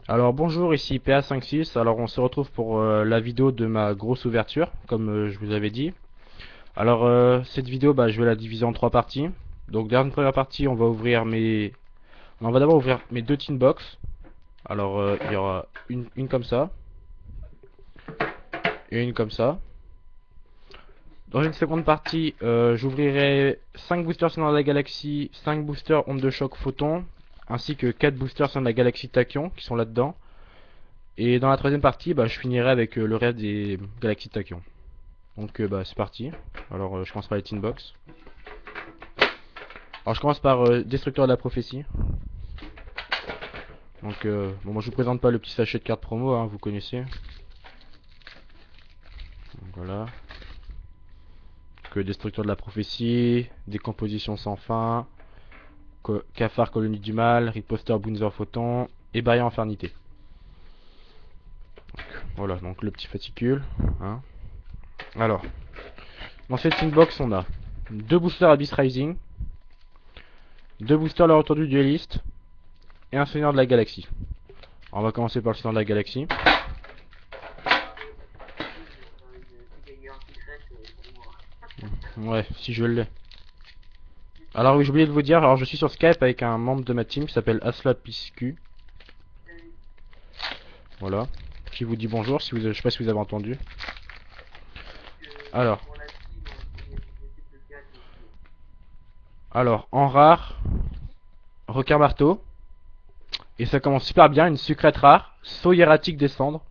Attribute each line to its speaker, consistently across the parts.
Speaker 1: Alors bonjour, ici PA56. Alors on se retrouve pour la vidéo de ma grosse ouverture, comme je vous avais dit. Alors cette vidéo, je vais la diviser en trois parties. Donc dans une première partie, on va d'abord ouvrir mes deux tin box. Alors il y aura une comme ça et une comme ça. Dans une seconde partie, j'ouvrirai 5 boosters sur la galaxie, 5 boosters onde de choc photon, ainsi que 4 boosters sur la galaxie Tachyon qui sont là-dedans. Et dans la troisième partie, je finirai avec le reste des galaxies Tachyon. Donc c'est parti. Alors je commence par les tin box. Alors je commence par Destructeur de la prophétie. Donc bon, moi je vous présente pas le petit sachet de cartes promo, hein, vous connaissez. Donc, voilà. Que Destructeur de la prophétie, Décomposition sans fin, Cafard colonie du mal, Riposter Bunzer photon et Barrière infernité. Donc, voilà, donc le petit fascicule. Hein. Alors, dans cette tin box on a deux boosters Abyss Rising, deux boosters Le Retour du Dueliste et un Seigneur de la Galaxie. Alors, on va commencer par le Seigneur de la Galaxie. Ouais, si je l'ai. Alors oui, j'ai oublié de vous dire, alors je suis sur Skype avec un membre de ma team qui s'appelle Aslapiscu. Voilà. Qui vous dit bonjour, si vous, je sais pas si vous avez entendu. Alors. Alors, en rare, requin marteau. Et ça commence super bien, une sucrète rare, saut hiératique descendre.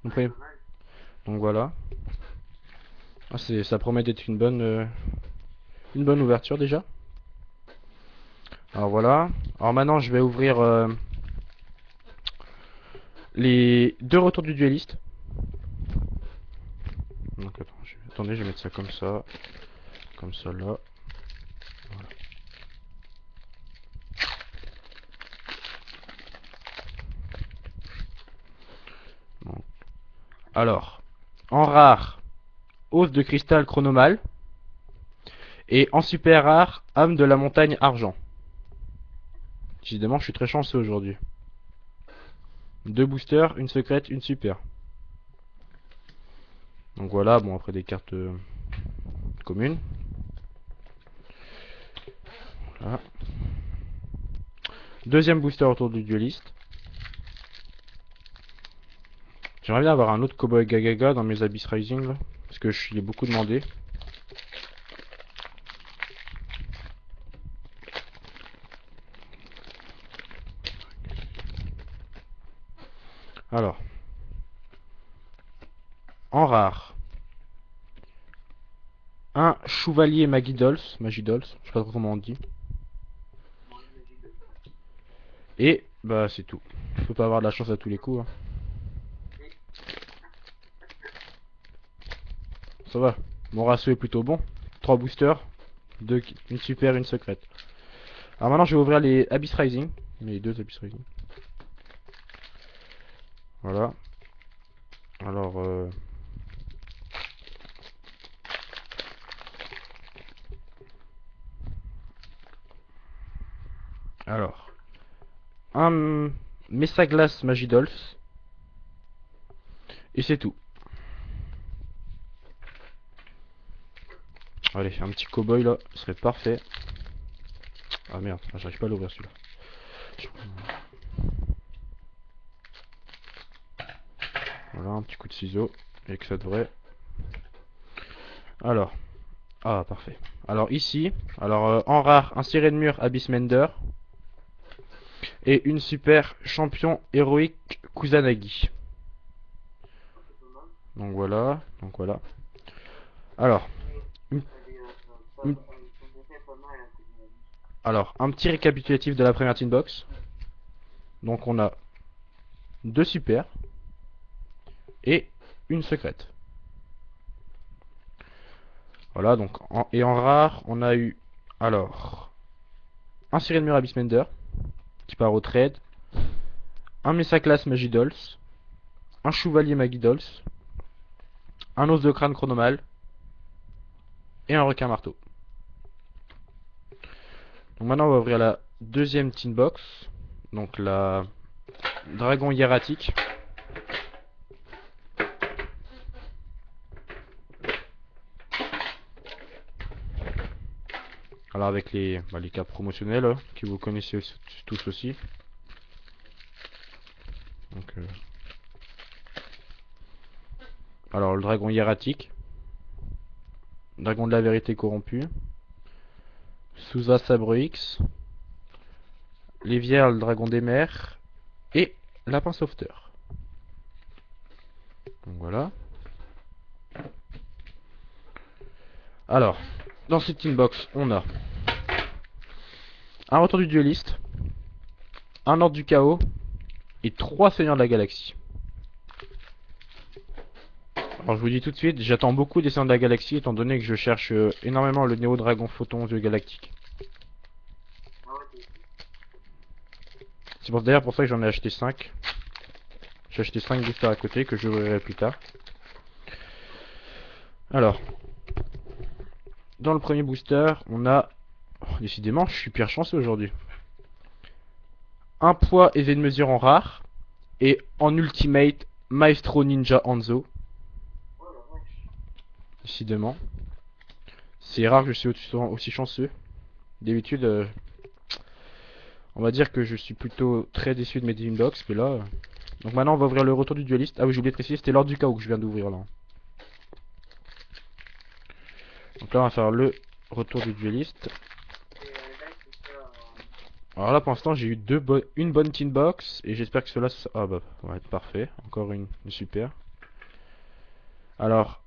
Speaker 1: Donc voilà. Ah, ça promet d'être une bonne ouverture déjà. Alors voilà. Alors maintenant je vais ouvrir les deux retours du dueliste. Donc attendez, je vais mettre ça comme ça là. Voilà. Donc, alors, en rare, os de cristal chronomal. Et en super rare, âme de la montagne argent. Décidément, je suis très chanceux aujourd'hui. Deux boosters, une secrète, une super. Donc voilà, bon après des cartes communes. Voilà. Deuxième booster autour du dueliste. J'aimerais bien avoir un autre Cowboy Gagaga dans mes Abyss Rising là, parce que je suis beaucoup demandé. Alors, en rare, un Chevalier Magidols, je sais pas trop comment on dit. Et bah c'est tout. On peut pas avoir de la chance à tous les coups. Hein. Ça va. Mon ratio est plutôt bon. 3 boosters, une super, une secrète. Alors maintenant je vais ouvrir les Abyss Rising. Les deux Abyss Rising. Voilà. Alors Alors, un Messaglas Magidols. Et c'est tout. Allez, un petit cowboy là, ce serait parfait. Ah merde, j'arrive pas à l'ouvrir celui-là. Voilà, un petit coup de ciseau. Et que ça devrait. Alors, ah parfait. Alors ici, en rare, un ciré de mur Abyssmender. Et une super champion héroïque Kusanagi. Donc voilà, donc voilà. Alors, une- une- alors, un petit récapitulatif de la première tin box. Donc on a deux super et une secrète. Voilà, donc et en rare, on a eu alors un ciré de mur Abyssmender qui part au trade, un Messaclas Magidols, un Chevalier Magidols, un os de crâne chronomal et un requin marteau. Donc maintenant on va ouvrir la deuxième tin box. Donc la dragon hiératique. Alors avec les cartes promotionnelles que vous connaissez tous aussi. Donc, alors le dragon hiératique, dragon de la vérité corrompu, Sousa Sabre X, Lévière le dragon des mers et Lapin Sauveteur. Donc voilà. Alors, dans cette inbox, on a un retour du dueliste, un ordre du chaos et 3 seigneurs de la galaxie. Alors je vous dis tout de suite, j'attends beaucoup des seigneurs de la galaxie étant donné que je cherche énormément le Néo Dragon Photon aux yeux galactiques. C'est d'ailleurs pour ça que j'en ai acheté 5. J'ai acheté 5 boosters à côté que j'ouvrirai plus tard. Alors, dans le premier booster, on a... Oh, décidément, je suis pire chanceux aujourd'hui. Un poids et de mesure en rare. Et en ultimate, Maestro Ninja Hanzo. Décidément. C'est rare que je sois aussi chanceux. D'habitude, on va dire que je suis plutôt très déçu de mes inbox. Mais là... Donc maintenant, on va ouvrir le retour du dueliste. Ah oui, j'ai oublié de préciser, c'était l'ordre du chaos que je viens d'ouvrir là. Donc là, on va faire le retour du dueliste. Alors là, pour l'instant, j'ai eu une bonne tin box. Et j'espère que cela... Ah bah, va être parfait. Encore une super. Alors,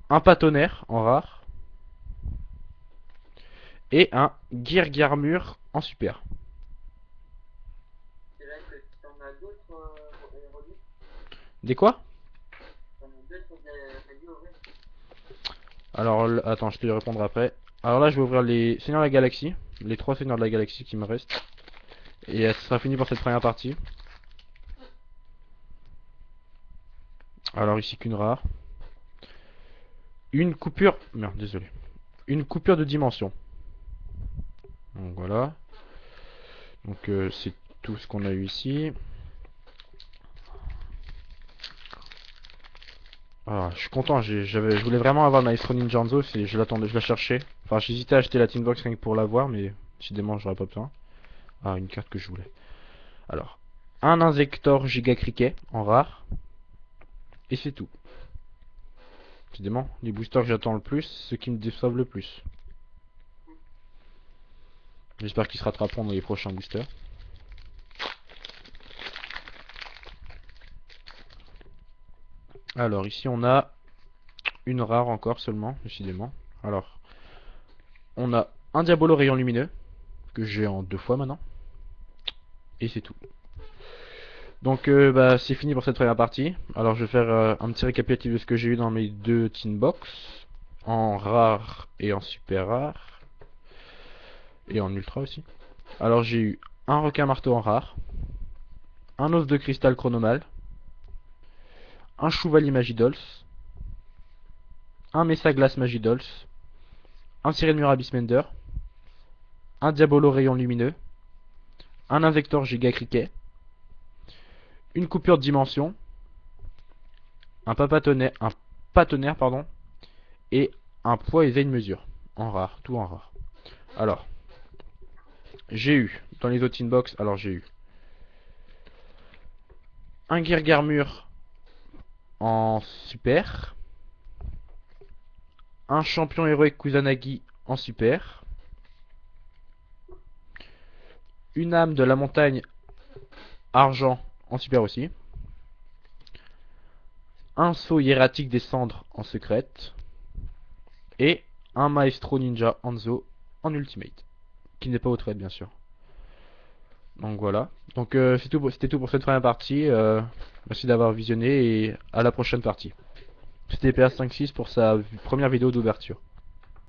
Speaker 1: un patonnerre en rare. Et un Gear-Garmur en super. Des quoi? Alors, attends, je te répondrai après. Alors là, je vais ouvrir les Seigneurs de la Galaxie. Les 3 Seigneurs de la Galaxie qui me restent. Et ce sera fini pour cette première partie. Alors ici qu'une rare. Une coupure... Merde, désolé. Une coupure de dimension. Donc voilà. Donc c'est tout ce qu'on a eu ici. Ah, je suis content, je voulais vraiment avoir Maestro Ninja Hanzo, je l'attendais, je la cherchais. Enfin, j'hésitais à acheter la Tinbox rien que pour l'avoir, mais décidément, j'aurais pas besoin. Ah, une carte que je voulais. Alors, un Inzektor Giga Cricket en rare. Et c'est tout. Décidément, les boosters que j'attends le plus, ceux qui me déçoivent le plus. J'espère qu'ils se rattraperont dans les prochains boosters. Alors, ici, on a une rare encore seulement, décidément. Alors, on a un Diabolo Rayon Lumineux, que j'ai en 2 fois maintenant. Et c'est tout. Donc bah, c'est fini pour cette première partie. Alors je vais faire un petit récapitulatif de ce que j'ai eu dans mes 2 tin box. En rare et en super rare. Et en ultra aussi. Alors j'ai eu un requin marteau en rare. Un os de cristal chronomal. Un chevalier Magidols. Un Mesa Glace Magidols. Un Sirène Murabis Mender. Un Diabolo Rayon Lumineux. Un Invector Giga Cricket. Une coupure de dimension. Un patonnerre, pardon. Et un poids et veille mesure. En rare, tout en rare. Alors, j'ai eu, dans les autres inbox, alors j'ai eu un Gear-Garmur en super. Un champion héroïque Kusanagi en super. Une âme de la montagne argent en super aussi. Un saut hiératique des cendres en secrète. Et un Maestro Ninja Hanzo en ultimate. Qui n'est pas au trade bien sûr. Donc voilà. Donc c'était tout pour cette première partie. Merci d'avoir visionné et à la prochaine partie. C'était PA56 pour sa première vidéo d'ouverture.